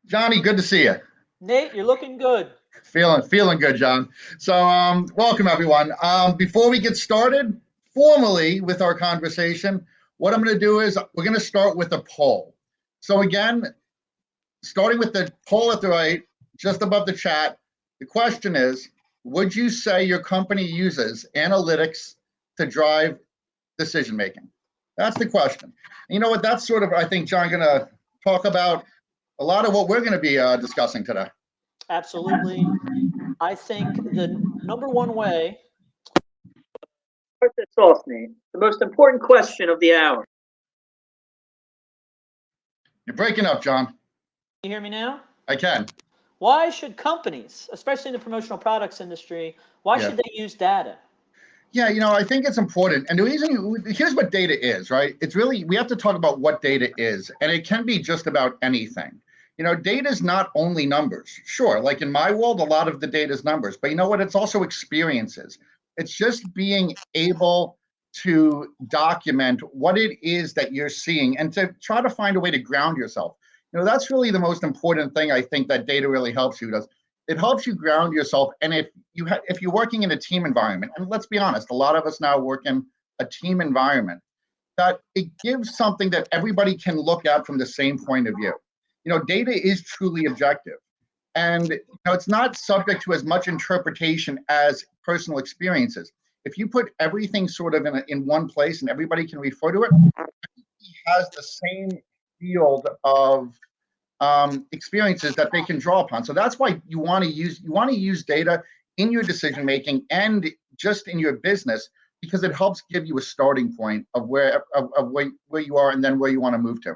Johnny, good to see you. Nate, you're looking good. Feeling good, John. So, welcome everyone. Before we get started formally with our conversation, what I'm going to do is we're going to start with a poll. So again, starting with the poll at the right, just above the chat, the question is, would you say your company uses analytics to drive decision making? That's the question. And you know what? That's sort of, I think, John, going to talk about a lot of what we're going to be discussing today. Absolutely. I think the number one way. Start this off, Nate. The most important question of the hour. You're breaking up, John. Can you hear me now? I can. Why should companies, especially in the promotional products industry, why should they use data? Yeah, I think it's important. And the reason, here's what data is, right? It's really, we have to talk about what data is, and it can be just about anything. Data is not only numbers. Sure, like in my world, a lot of the data is numbers, but you know what? It's also experiences. It's just being able to document what it is that you're seeing and to try to find a way to ground yourself. That's really the most important thing I think that data really helps you does. It helps you ground yourself. And if you're working in a team environment, and let's be honest, a lot of us now work in a team environment, that it gives something that everybody can look at from the same point of view. Data is truly objective, and it's not subject to as much interpretation as personal experiences. If you put everything sort of in one place and everybody can refer to it, it has the same field of experiences that they can draw upon. So that's why you want to use data in your decision making and just in your business, because it helps give you a starting point of where you are and then where you want to move to.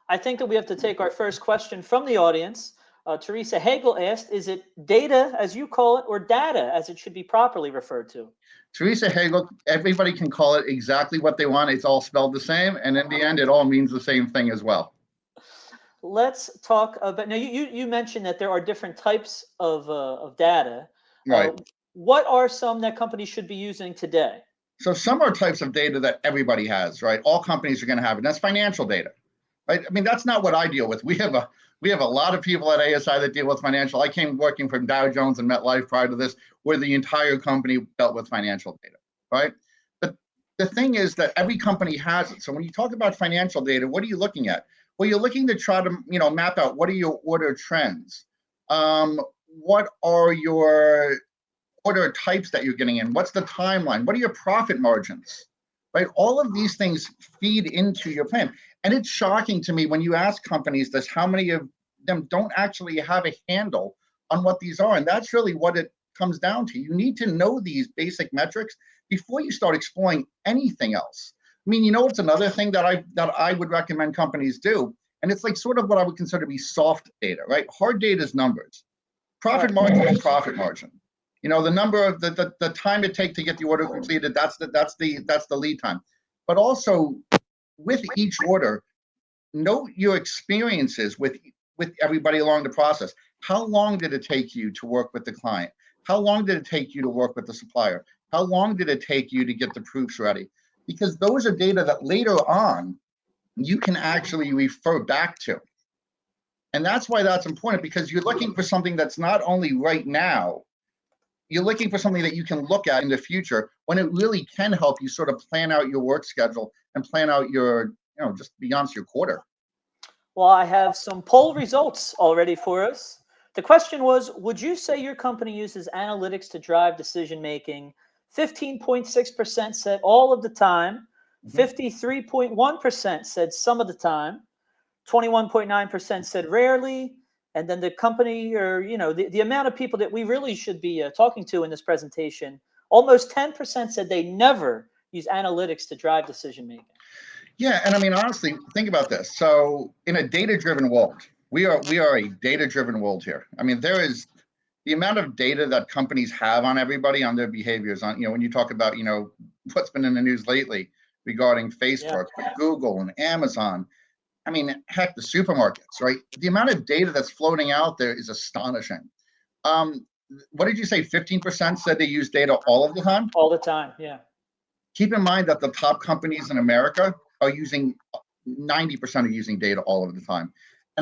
I think that we have to take our first question from the audience. Teresa Hagel asked, is it data, as you call it, or data, as it should be properly referred to? Teresa Hagel, everybody can call it exactly what they want. It's all spelled the same. And in the end, it all means the same thing as well. Let's talk about, now you mentioned that there are different types of data. Right. What are some that companies should be using today? So some are types of data that everybody has, right? All companies are going to have it. And that's financial data. Right? I mean, that's not what I deal with. We have a lot of people at ASI that deal with financial. I came working from Dow Jones and MetLife prior to this, where the entire company dealt with financial data, right? But the thing is that every company has it. So when you talk about financial data, what are you looking at? Well, you're looking to try to map out what are your order trends, what are your order types that you're getting in, what's the timeline, what are your profit margins, right? All of these things feed into your plan. And it's shocking to me when you ask companies this, how many of them don't actually have a handle on what these are. And that's really what it comes down to. You need to know these basic metrics before you start exploring anything else. I mean, it's another thing that I would recommend companies do. And it's like sort of what I would consider to be soft data, right? Hard data is numbers. Profit margin is profit margin. The number of the time it takes to get the order completed, that's the lead time. But also with each order, note your experiences with everybody along the process. How long did it take you to work with the client? How long did it take you to work with the supplier? How long did it take you to get the proofs ready? Because those are data that later on you can actually refer back to. And that's why that's important, because you're looking for something that's not only right now, you're looking for something that you can look at in the future when it really can help you sort of plan out your work schedule and plan out your, just beyond your quarter. Well, I have some poll results already for us. The question was, would you say your company uses analytics to drive decision making? 15.6% said all of the time. 53.1% said some of the time. 21.9% said rarely. And then the company, or the amount of people that we really should be talking to in this presentation, almost 10% said they never use analytics to drive decision making. Yeah, and I mean, honestly, think about this. So in a data-driven world, we are a data-driven world here. I mean, there is the amount of data that companies have on everybody, on their behaviors, on when you talk about what's been in the news lately regarding Facebook, Google, and Amazon. I mean, heck, the supermarkets, right? The amount of data that's floating out there is astonishing. What did you say? 15% said they use data all of the time? All the time, yeah. Keep in mind that the top companies in America are using 90% are using data all of the time.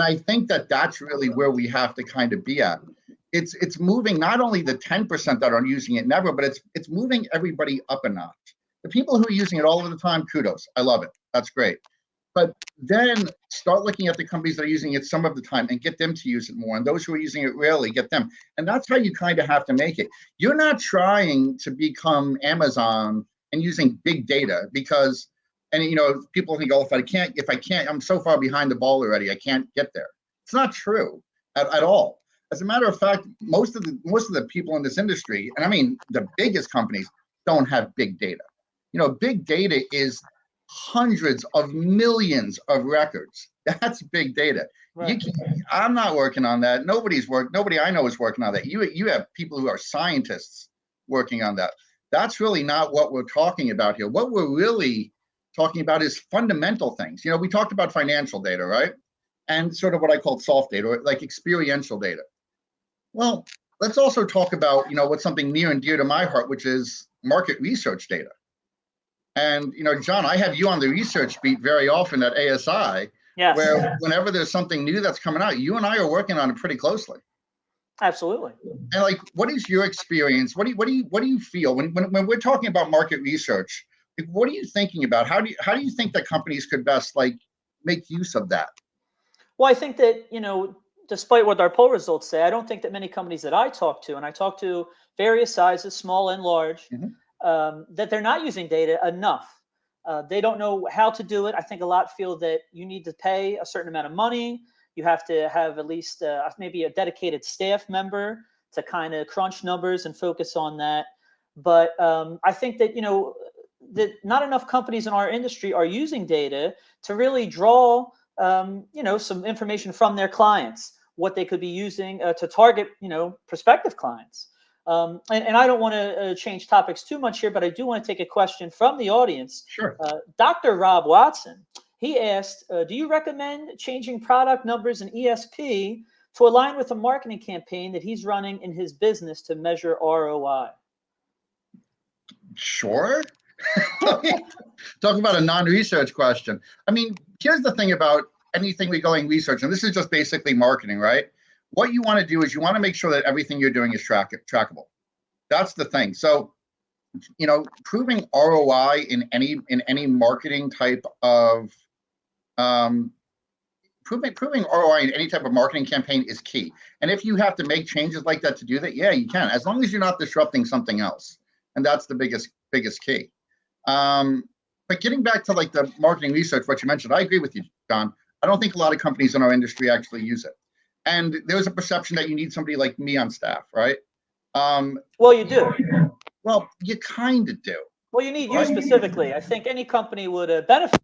And I think that that's really where we have to kind of be at. It's moving not only the 10% that are using it never, but it's moving everybody up a notch. The people who are using it all of the time, kudos. I love it. That's great. But then start looking at the companies that are using it some of the time and get them to use it more. And those who are using it rarely, get them. And that's how you kind of have to make it. You're not trying to become Amazon and using big data because, and people think, oh, if I can't, I'm so far behind the ball already, I can't get there. It's not true at all. As a matter of fact, most of the people in this industry, and I mean the biggest companies, don't have big data. Big data is hundreds of millions of records. That's big data. Right. I'm not working on that. Nobody I know is working on that. You have people who are scientists working on that. That's really not what we're talking about here. What we're really talking about is fundamental things. We talked about financial data, right? And sort of what I call soft data, or like experiential data. Well, let's also talk about, what's something near and dear to my heart, which is market research data. And, John, I have you on the research beat very often at ASI, Yes. where whenever there's something new that's coming out, you and I are working on it pretty closely. Absolutely. And like, what is your experience? What do you feel when we're talking about market research? Like, what are you thinking about? How do you think that companies could best make use of that? Well, I think that, despite what our poll results say, I don't think that many companies that I talk to, and I talk to various sizes, small and large, that they're not using data enough. They don't know how to do it. I think a lot feel that you need to pay a certain amount of money. You have to have at least maybe a dedicated staff member to kind of crunch numbers and focus on that. But I think that, that not enough companies in our industry are using data to really draw, some information from their clients, what they could be using to target, prospective clients. And I don't want to change topics too much here, but I do want to take a question from the audience. Sure. Dr. Rob Watson, he asked, do you recommend changing product numbers in ESP to align with a marketing campaign that he's running in his business to measure ROI? Sure. Talk about a non-research question. I mean, here's the thing about anything we going research, and this is just basically marketing, right? What you want to do is you want to make sure that everything you're doing is trackable. That's the thing. So, proving ROI in any marketing type of proving ROI in any type of marketing campaign is key. And if you have to make changes like that to do that, yeah, you can, as long as you're not disrupting something else. And that's the biggest key. But getting back to like the marketing research, what you mentioned, I agree with you, John. I don't think a lot of companies in our industry actually use it. And there's a perception that you need somebody like me on staff, right? Well, you do. Well, you kind of do. Well, you need you specifically. I think any company would benefit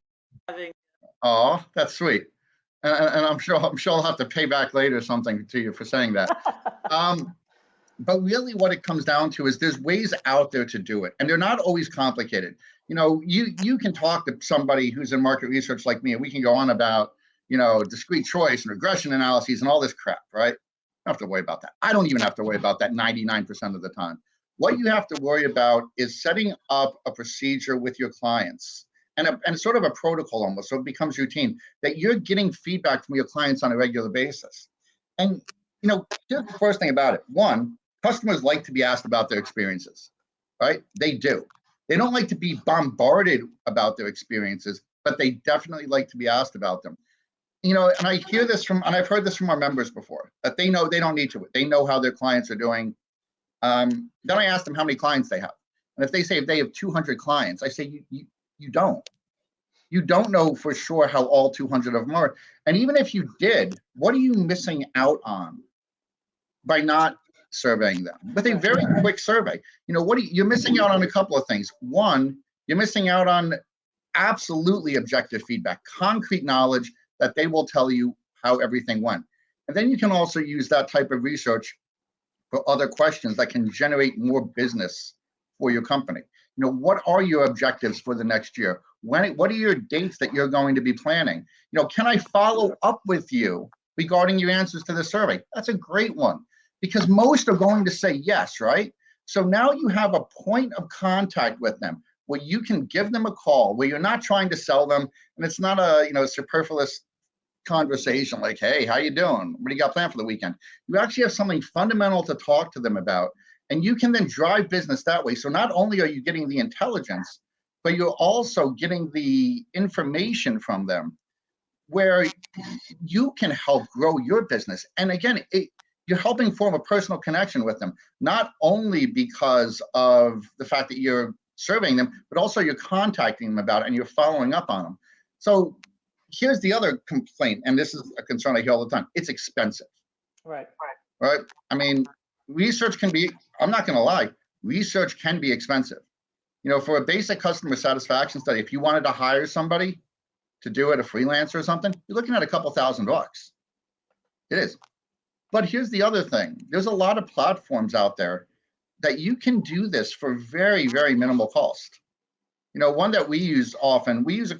having. Oh, that's sweet. And I'm sure I'll have to pay back later something to you for saying that. But really what it comes down to is there's ways out there to do it. And they're not always complicated. You can talk to somebody who's in market research like me, and we can go on about, discrete choice and regression analyses and all this crap, right? Don't have to worry about that. I don't even have to worry about that 99% of the time. What you have to worry about is setting up a procedure with your clients and sort of a protocol almost, so it becomes routine, that you're getting feedback from your clients on a regular basis. And, here's the first thing about it. One, customers like to be asked about their experiences, right? They do. They don't like to be bombarded about their experiences, but they definitely like to be asked about them. And I hear this and I've heard this from our members before, that they know they don't need to. They know how their clients are doing. Then I ask them how many clients they have. And if they say if they have 200 clients, I say, you don't. You don't know for sure how all 200 of them are. And even if you did, what are you missing out on by not surveying them with a very quick survey? You're missing out on a couple of things. One, you're missing out on absolutely objective feedback, concrete knowledge that they will tell you how everything went. And then you can also use that type of research for other questions that can generate more business for your company. What are your objectives for the next year? What are your dates that you're going to be planning? Can I follow up with you regarding your answers to the survey? That's a great one, because most are going to say yes, right? So now you have a point of contact with them where you can give them a call, where you're not trying to sell them, and it's not a superfluous conversation like, hey, how you doing? What do you got planned for the weekend? You actually have something fundamental to talk to them about, and you can then drive business that way. So not only are you getting the intelligence, but you're also getting the information from them where you can help grow your business. And again, you're helping form a personal connection with them, not only because of the fact that you're surveying them, but also you're contacting them about it and you're following up on them. So here's the other complaint, and this is a concern I hear all the time. It's expensive. Right. Right? I mean, research can be, I'm not going to lie, research can be expensive. You know, for a basic customer satisfaction study, if you wanted to hire somebody to do it, a freelancer or something, you're looking at a couple $1,000. It is. But here's the other thing. There's a lot of platforms out there that you can do this for very, very minimal cost. You know, one that we use often, we use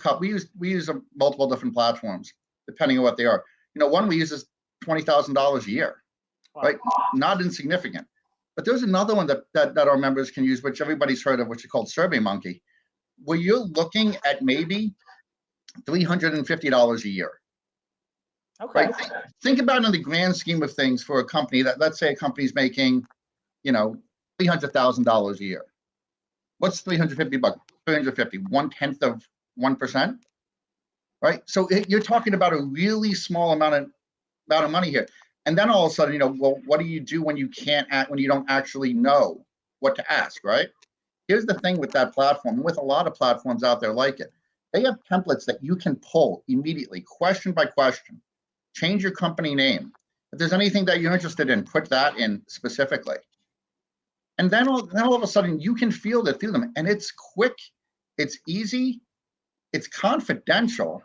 multiple different platforms, depending on what they are. You know, one we use is $20,000 a year, Wow. right? Not insignificant. But there's another one that our members can use, which everybody's heard of, which is called SurveyMonkey, where you're looking at maybe $350 a year. Okay. Right? Think about it in the grand scheme of things for a company that, let's say a company's making, you know, $300,000 a year. What's 350 bucks? 350, 1/10 of 1%, right? So you're talking about a really small amount of money here. And then all of a sudden, you know, well, what do you do when you when you don't actually know what to ask, right? Here's the thing with that platform, with a lot of platforms out there like it, they have templates that you can pull immediately, question by question, change your company name. If there's anything that you're interested in, put that in specifically. And then all of a sudden you can field it through them, and it's quick, it's easy, it's confidential,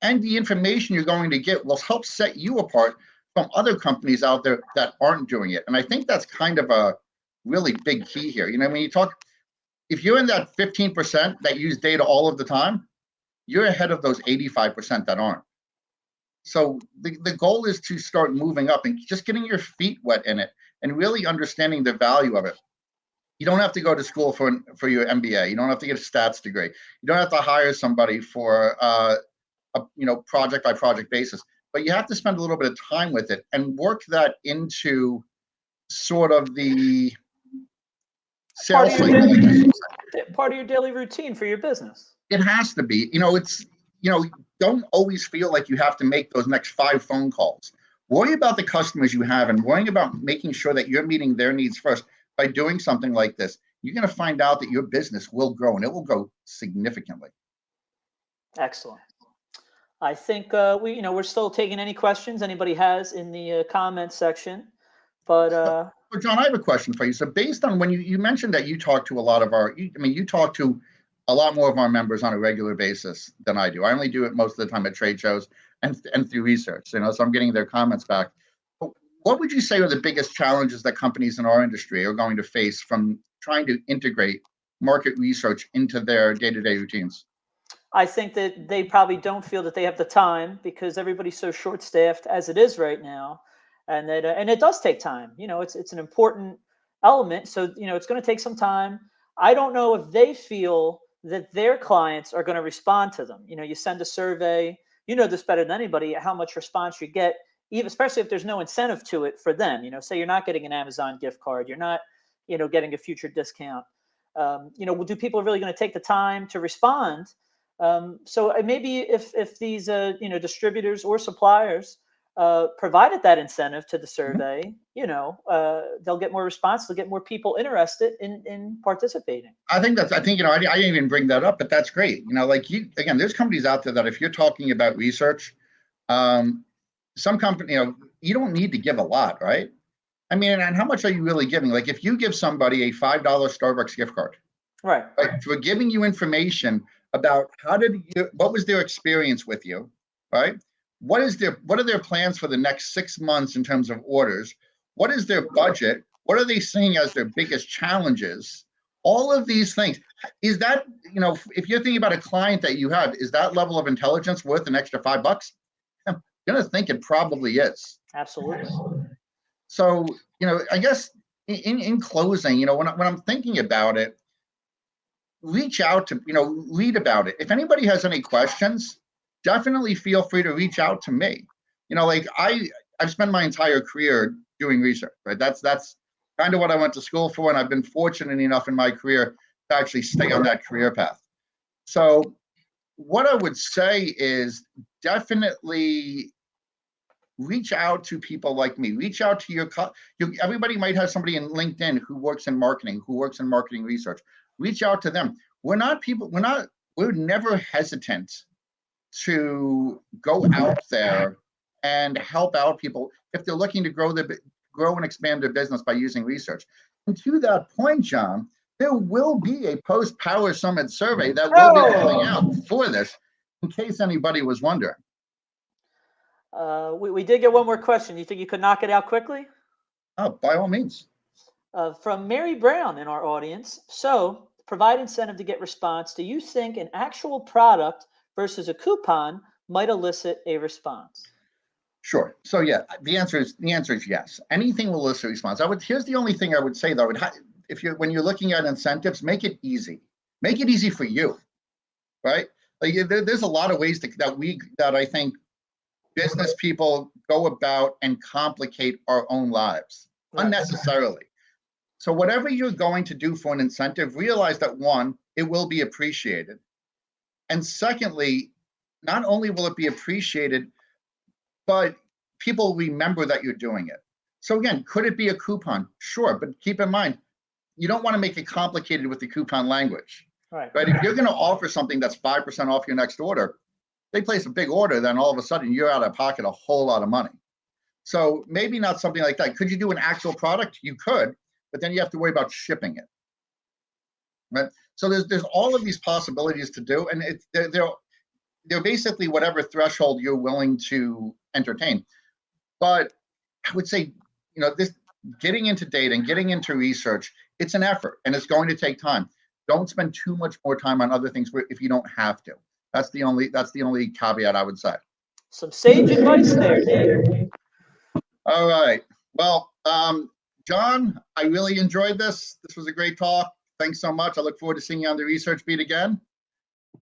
and the information you're going to get will help set you apart from other companies out there that aren't doing it. And I think that's kind of a really big key here. You know, when you talk, if you're in that 15% that use data all of the time, you're ahead of those 85% that aren't. So the goal is to start moving up and just getting your feet wet in it and really understanding the value of it. You don't have to go to school for your MBA. You don't have to get a stats degree. You don't have to hire somebody for a project by project basis. But you have to spend a little bit of time with it and work that into sort of the sales cycle. Part of your daily routine for your business. It has to be. You know, don't always feel like you have to make those next 5 phone calls. Worry about the customers you have and worrying about making sure that you're meeting their needs first. By doing something like this, you're going to find out that your business will grow, and it will grow significantly. Excellent. I think we're still taking any questions anybody has in the comments section. But so John, I have a question for you. So based on when you mentioned that you talk to a lot of you talk to a lot more of our members on a regular basis than I do. I only do it most of the time at trade shows and through research, you know, so I'm getting their comments back. What would you say are the biggest challenges that companies in our industry are going to face from trying to integrate market research into their day-to-day routines? I think that they probably don't feel that they have the time because everybody's so short-staffed as it is right now, and that and it does take time. You know, it's an important element, so you know it's going to take some time. I don't know if they feel that their clients are going to respond to them. You know, you send a survey. You know this better than anybody. How much response you get. Even especially if there's no incentive to it for them, you know, say you're not getting an Amazon gift card, you're not, you know, getting a future discount. Do people really going to take the time to respond? So maybe if these, distributors or suppliers provided that incentive to the survey, they'll get more response, they'll get more people interested in participating. I think I didn't even bring that up, but that's great. You know, like there's companies out there that if you're talking about research, some company, you don't need to give a lot, right? I mean, and how much are you really giving? Like if you give somebody a $5 Starbucks gift card, right? For giving you information about what was their experience with you, right? What are their plans for the next 6 months in terms of orders? What is their budget? What are they seeing as their biggest challenges? All of these things. Is that, if you're thinking about a client that you have, is that level of intelligence worth an extra $5? Going to think it probably is. Absolutely. So, I guess in closing, when I'm thinking about it, reach out to, read about it. If anybody has any questions, definitely feel free to reach out to me. Like I've spent my entire career doing research, right? That's kind of what I went to school for, and I've been fortunate enough in my career to actually stay on that career path. So what I would say is definitely reach out to people like me. Reach out to everybody might have somebody in LinkedIn who works in marketing, who works in marketing research. Reach out to them. We're never hesitant to go out there and help out people if they're looking to grow and expand their business by using research. And to that point, John, there will be a post-Power Summit survey that will be coming out for this, in case anybody was wondering. We did get one more question. You think you could knock it out quickly? Oh, by all means. From Mary Brown in our audience. So, provide incentive to get response. Do you think an actual product versus a coupon might elicit a response? Sure. So yeah, the answer is yes. Anything will elicit a response. Here's the only thing I would say though. When you're looking at incentives, make it easy. Make it easy for you, right? Like there's a lot of ways that I think business people go about and complicate our own lives unnecessarily. So whatever you're going to do for an incentive, realize that one, it will be appreciated. And secondly, not only will it be appreciated, but people remember that you're doing it. So again, could it be a coupon? Sure, but keep in mind, you don't want to make it complicated with the coupon language. Right? If you're going to offer something that's 5% off your next order, they place a big order, then all of a sudden you're out of pocket a whole lot of money. So maybe not something like that. Could you do an actual product? You could, but then you have to worry about shipping it. Right? So there's all of these possibilities to do, and they're basically whatever threshold you're willing to entertain. But I would say, this getting into data and getting into research, it's an effort and it's going to take time. Don't spend too much more time on other things if you don't have to. That's the only caveat I would say. Some sage advice there, Dave. All right. Well, John, I really enjoyed this. This was a great talk. Thanks so much. I look forward to seeing you on the Research Beat again.